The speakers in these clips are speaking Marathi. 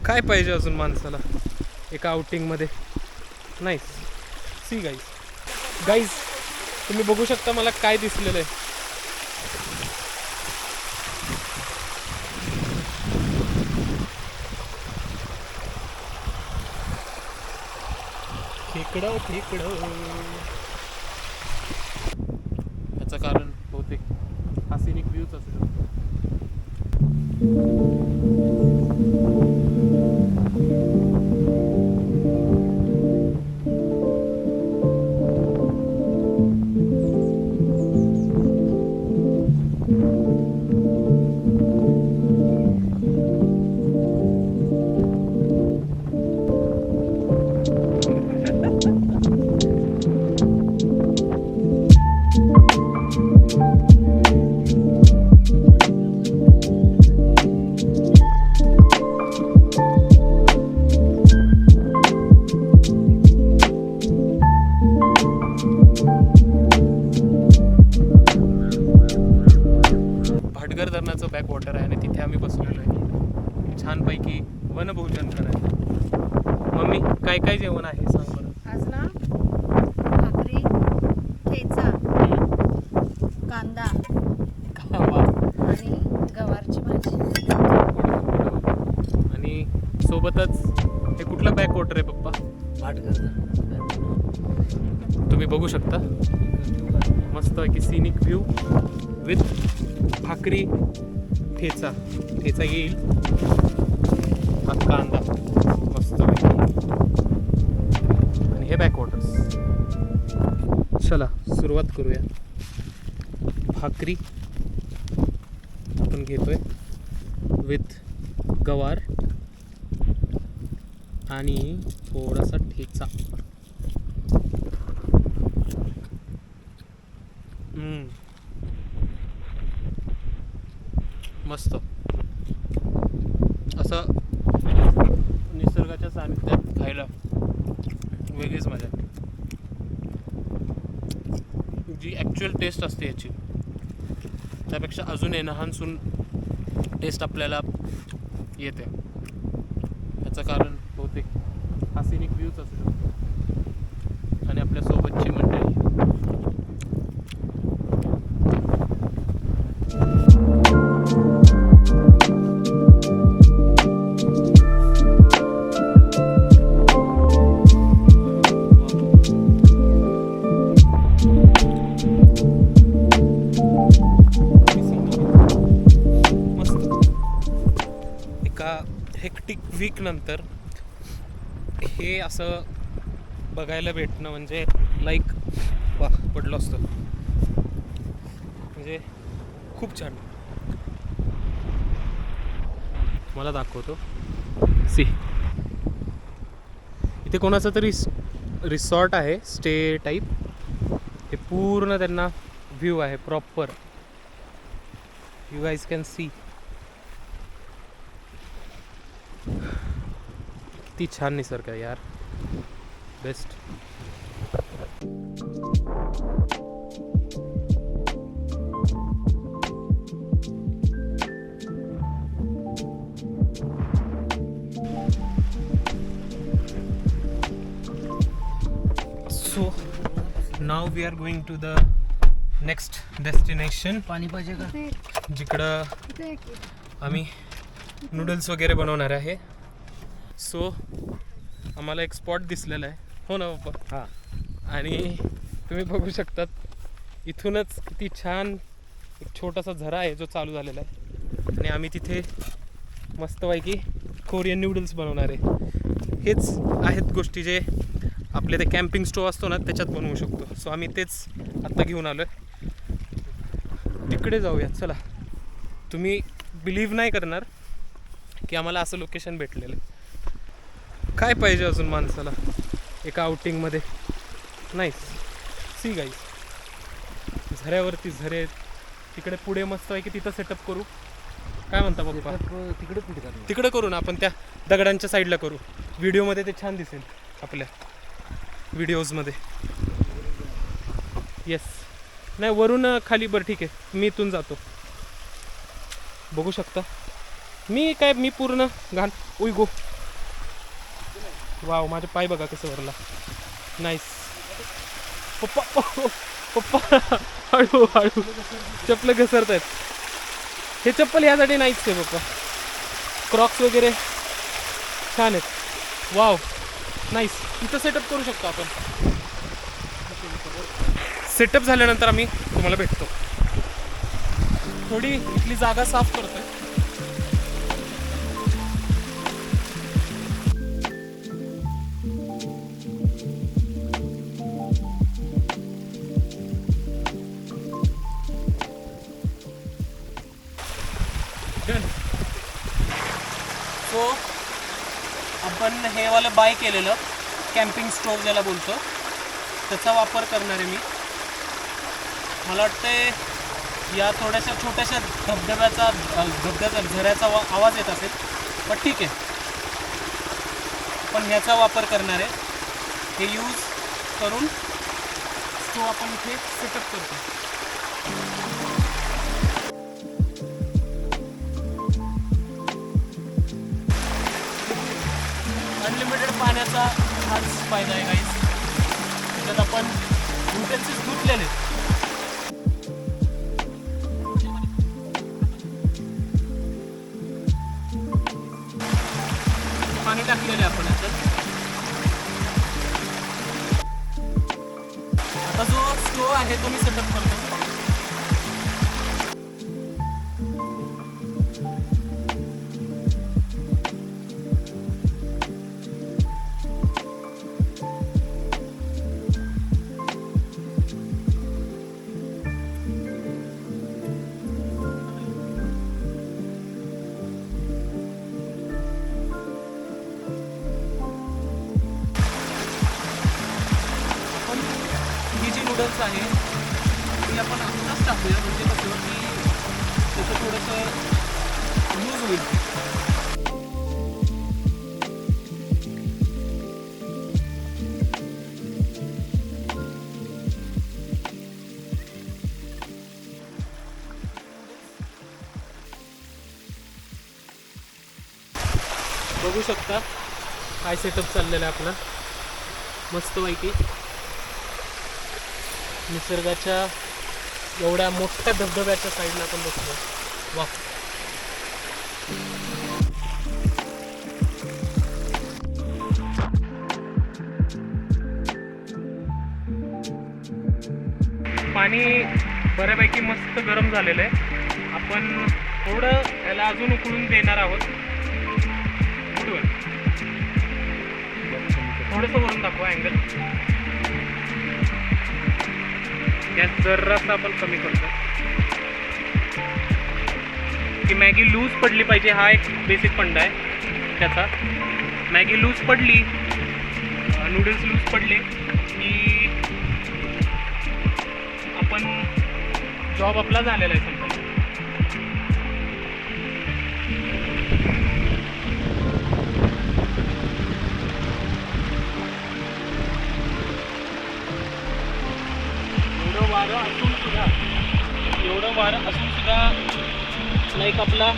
काय पाहिजे अजून माणसाला एका आउटिंगमध्ये. नाईस. सी गाईज तुम्ही बघू शकता मला काय दिसलेलं आहे. खेकडं याचं कारण बहुतेक हा सिनिक व्ह्यूच असू शकतो. भाटघर धरणाचं बॅक वॉटर आहे आणि तिथे आम्ही बसलेलो आहे छानपैकी वनभोजन करायला. मम्मी काय काय जेवण आहे सांग बरं. आज ना भाकरी, ठेचा, कांदा आणि गवारची भाजी आणि सोबतच हे कुठलं बॅक वॉटर आहे पप्पा? भाटघर. तुम्ही बघू शकता मस्त की सिनिक व्ह्यू विथ भाकरी, ठेचा येईल, हा कांदा मस्त आणि हे बॅक वॉटर्स. चला सुरुवात करूया. भाकरी आपण घेतोय विथ गवार आणि थोडासा ठेचा. मस्त असं निसर्गाच्या सानिध्यात खायला वेगळीच मजा. जी ॲक्च्युअल टेस्ट असते याची त्यापेक्षा अजून एनहान्सून टेस्ट आपल्याला येते. याचं कारण बहुतेक हा सिनिक व्ह्यूच असू शकतो आणि आपल्यासोबतची मंडळी. हेक्टिक वीक नंतर हे असं बघायला भेटणं म्हणजे लाईक वा पडलं असतं म्हणजे खूप छान. मला दाखवतो. सी इथे कोणाचं तरी रिसॉर्ट आहे स्टे टाईप. हे पूर्ण त्यांना व्ह्यू आहे proper. You guys can see किती छान निसर्ग आहे यार. Best. So now we are going to the next destination. पाणी पाहिजे का? जिकडं आम्ही नूडल्स वगैरे बनवणार आहे. सो आम्हाला एक स्पॉट दिसलेला आहे. हो ना पप्पा? हां. आणि तुम्ही बघू शकतात इथूनच किती छान एक छोटासा झरा आहे जो चालू झालेला आहे आणि आम्ही तिथे मस्तपैकी कोरियन नूडल्स बनवणार आहे. हेच आहेत गोष्टी जे आपले ते कॅम्पिंग स्टोव असतो ना त्याच्यात बनवू शकतो. सो आम्ही तेच आत्ता घेऊन आलो आहे. तिकडे जाऊया चला. तुम्ही बिलीव्ह नाही करणार की आम्हाला असं लोकेशन भेटलेलं आहे. काय पाहिजे अजून माणसाला एका आउटिंगमध्ये. नाईस. सी गाईज झऱ्यावरती झरे आहेत. तिकडे पुढे मस्त आहे की तिथं सेटअप करू. काय म्हणता पप्पा? तिकडे कुठे करू? तिकडे करू ना आपण त्या दगडांच्या साईडला करू. व्हिडिओमध्ये ते छान दिसेल आपल्या व्हिडिओजमध्ये. येस. नाही वरून खाली. बरं ठीक आहे मी इथून जातो. बघू शकता मी पूर्ण घाण. उई गो, वाव, माझे पाय बघा कसं वरला. नाईस. पप्पा पप्पा हळू हळू, चप्पल घसरत आहेत. हे चप्पल यासाठी नाहीच आहे पप्पा. क्रॉक्स वगैरे छान आहेत. Wow, nice. इथं सेटअप करू शकतो आपण. सेटअप झाल्यानंतर आम्ही तुम्हाला भेटतो. थोडी इथली जागा साफ करतोय. सो आपण हे वालं बाय केलेलं कॅम्पिंग स्टोव्ह ज्याला बोलतो, त्याचा वापर करणार आहे मी. मला वाटतंय या थोड्याशा छोट्याशा धबधब्याचा झऱ्याचा आवाज येत असेल, पण ठीक आहे. पण ह्याचा वापर करणार आहे. हे यूज करून स्टोव्ह आपण इथे सेटअप करतो. अनलिमिटेड पाण्याचा हाच फायदा आहे गाईस. त्याच्यात आपण युटेन्सिल्स धुतलेले, पाणी टाकलेले आपण याच्यात. आता जो स्टोव्ह आहे तो मी सेटअप करतो. नूडल्स आहे ती आपण आत्ताच टाकूया, म्हणजे कसं की त्याचं थोडंसं लूज होईल. बघू शकता काय सेटअप चाललेला आहे आपला मस्तपैकी. निसर्गाच्या एवढ्या मोठ्या धबधब्याच्या साईडला आपण बसलो. वा, पाणी बऱ्यापैकी मस्त गरम झालेलं आहे. आपण थोडं याला अजून उकळून देणार आहोत. थोडंसं वरून दाखवा अँगल. गॅस जरासा आपण कमी करतो की मॅगी लूज पडली पाहिजे. हा एक बेसिक फंडा आहे त्याचा. मॅगी लूज पडली, नूडल्स लूज पडले की आपण जॉब आपला झालेला आहे समजा. एवढं वारं असून सुद्धा लाईक आपला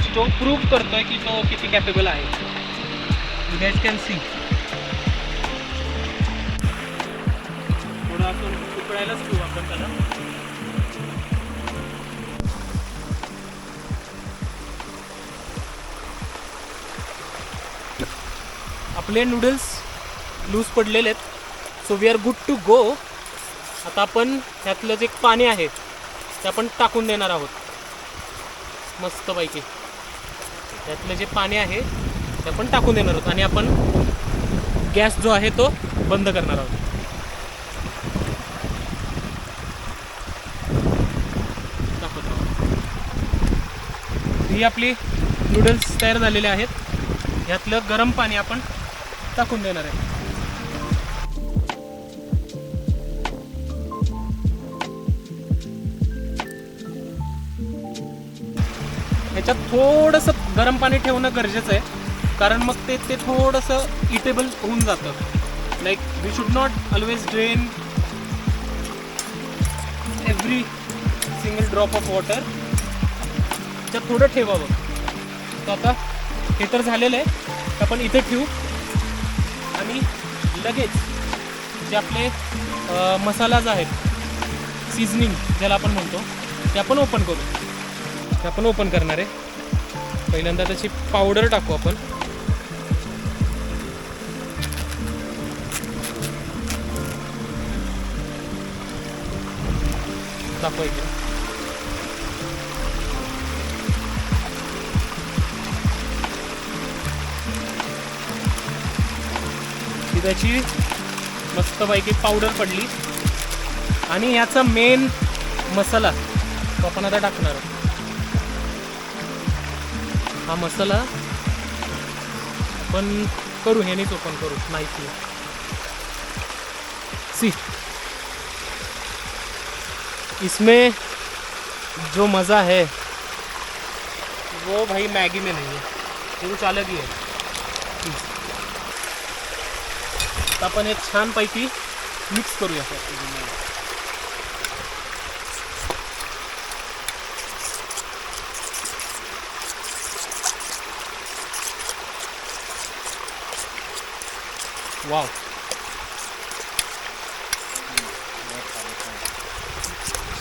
स्टोव प्रूव्ह करतोय की तो किती कॅपेबल आहे. You guys can see. थोडं आपण उकळायलाच ठेवू आपण त्याला. आपले नूडल्स लूज पडलेले आहेत. So we are good to go. आता आपण ह्यातलं जे पाणी आहे ते आपण टाकून देणार आहोत मस्तपैकी. ह्यातलं जे पाणी आहे ते आपण टाकून देणार आहोत आणि आपण गॅस जो आहे तो बंद करणार आहोत. ही आपली नूडल्स तयार झालेले आहेत. ह्यातलं गरम पाणी आपण टाकून देणार आहे. ह्याच्यात थोडंसं गरम पाणी ठेवणं गरजेचं आहे, कारण मग ते थोडंसं इटेबल होऊन जातं. Like we should not always drain every single drop of water. त्याच्यात थोडं ठेवावं तर आता हे तर झालेलं आहे, तर आपण इथे ठेवू आणि लगेच जे आपले मसालाज आहेत, सीझनिंग ज्याला आपण म्हणतो, ते आपण ओपन करू. ते आपण ओपन करणार आहे. पहिल्यांदा त्याची पावडर टाकू आपण. दाखवा इकडे. ही त्याची मस्तपैकी पावडर पडली आणि याचा मेन मसाला तो आपण आता टाकणार आहोत. हा मसाला आपण करू, ह्यानेच ओपन करू, नाईफने. सी, इसमें जो मज़ा है वो भाई मैगी में नहीं है, ये कुछ अलग ही है. तर आपण हे छानपैकी मिक्स करूया. वाव,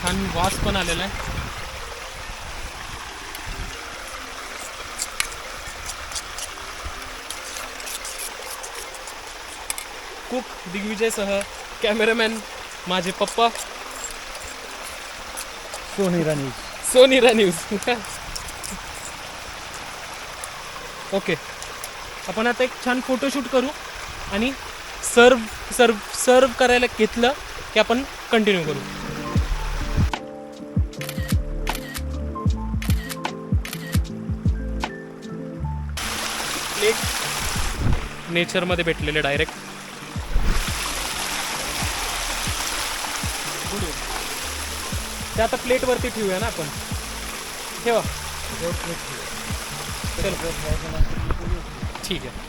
छान वास पण आलेला आहे. कुक दिग्विजयसह कॅमेरामॅन माझे पप्पा सोनीरा न्यूज. ओके, आपण आता एक छान फोटोशूट करू आणि सर्व करायला घेतलं की आपण कंटिन्यू करू. प्लेट नेचरमध्ये भेटलेले डायरेक्ट. ते आता प्लेटवरती ठेवूया ना आपण. ठेवा. ठीक आहे.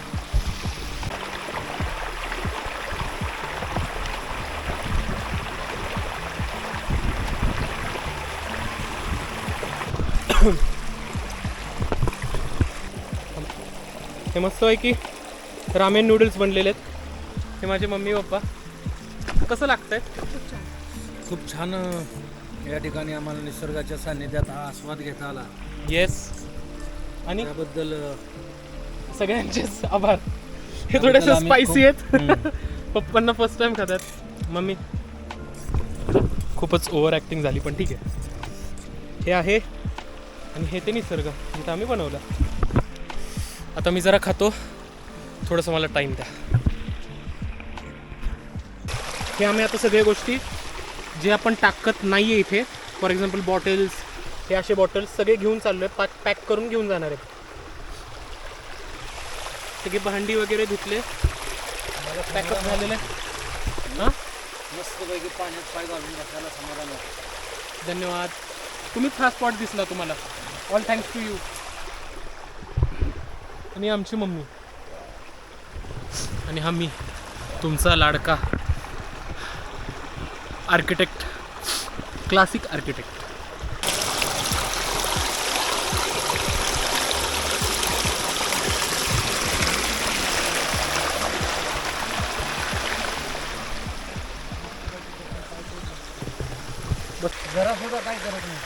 हे मस्त आहे की रामेन नूडल्स बनलेले आहेत. हे माझे मम्मी पप्पा. कसं लागतंय? खूप छान. या ठिकाणी आम्हाला निसर्गाच्या सान्निध्यात हा आस्वाद घेता आला. येस, आणि त्याबद्दल सगळ्यांचेच आभार. हे थोडेसे स्पायसी आहेत. पप्पांना फर्स्ट टाइम खातात. मम्मी खूपच ओव्हर ॲक्टिंग झाली, पण ठीक आहे. हे आहे आणि हे ते निसर्ग जिथं आम्ही बनवलं. आता मी जरा खातो, थोडंसं मला टाईम द्या. हे आम्ही आता सगळ्या गोष्टी जे आपण टाकत नाही आहे इथे, फॉर एक्झाम्पल बॉटल्स, हे असे बॉटल्स सगळे घेऊन चाललो आहे. पॅक करून घेऊन जाणार आहेत. सगळे भांडी वगैरे धुतले, पॅकअप झालेलं आहे. हां, मस्तपैकी पाण्यात पाय घालून बसायला समाधान आहे. धन्यवाद. तुम्हीच हा स्पॉट दिसला तुम्हाला. All thanks to you. आणि आमची मम्मी आणि हा मी तुमचा लाडका आर्किटेक्ट, क्लासिक आर्किटेक्ट. बस जरा सुद्धा काय करत नाही.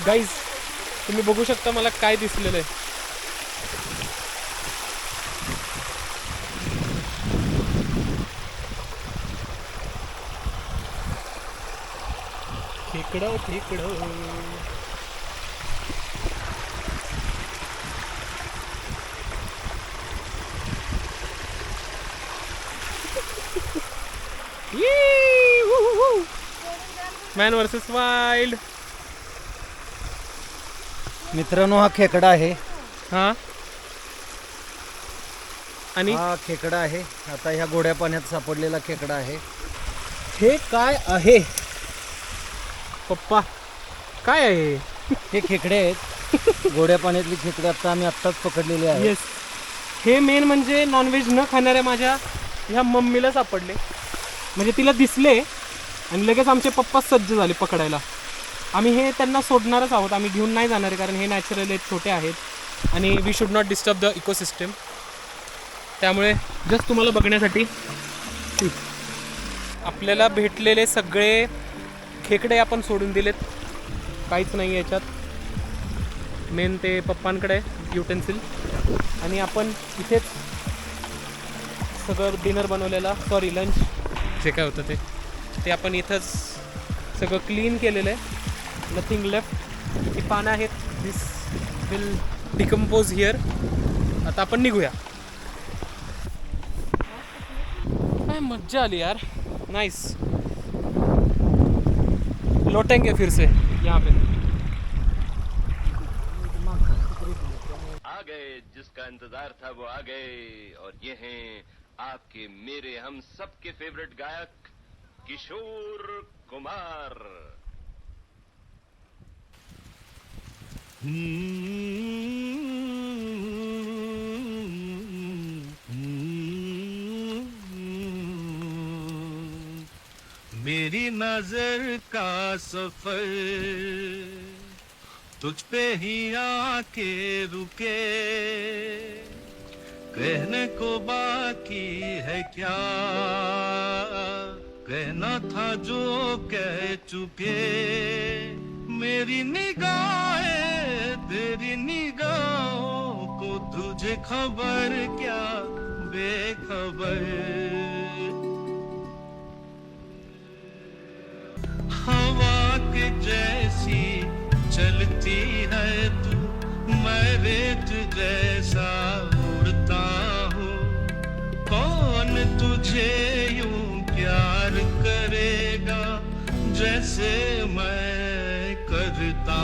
गाईज, तुम्ही बघू शकता मला काय दिसलेलं आहे. खेकडं खेकडं. Man versus wild. मित्रांनो, हा खेकडा आहे. हा, आणि हा खेकडा आहे. आता ह्या गोड्या पाण्यात सापडलेला खेकडा आहे. हे काय आहे पप्पा? काय आहे हे खेकडे आहेत. गोड्या पाण्यातली खेकडे आता आम्ही आत्ताच पकडलेले आहे. येस, हे मेन म्हणजे नॉनव्हेज न खाणाऱ्या माझ्या ह्या मम्मीला सापडले. म्हणजे तिला दिसले आणि लगेच आमचे पप्पा सज्ज झाले पकडायला. आम्ही हे त्यांना सोडणारच आहोत, आम्ही घेऊन नाही जाणार आहे, कारण हे नॅचरल आहेत, छोटे आहेत आणि we should not disturb the ecosystem. त्यामुळे जस्ट तुम्हाला बघण्यासाठी आपल्याला भेटलेले सगळे खेकडे आपण सोडून दिलेत, काहीच नाही याच्यात. मेन ते पप्पांकडे युटेन्सिल आणि आपण इथेच सगळं डिनर बनवलेला, सॉरी लंच जे काय होतं ते आपण इथंच सगळं क्लीन केलेलं आहे. Nothing left. ही पानं आहेत, दिस विल डिकम्पोज हिअर. आता आपण निघूया. काय मज्जा आली यार, नाइस. लौटेंगे फिर से यहाँ पे. आ गए, जिसका इंतजार था वो आ गए, और ये हैं आपके मेरे हम सबके फेवरेट गायक किशोर कुमार. मेरी नजर का सफर तुझ पे ही आके रुके, कहने को बाकी है क्या, कहना था जो कह चुके. मेरी निगाहें तेरी निगाहों को तुझे खबर क्या, बेखबर. हवा के जैसी चलती है तू, मैं रेत जैसा उड़ता हूँ. कौन तुझे यूं प्यार करेगा जैसे मैं करता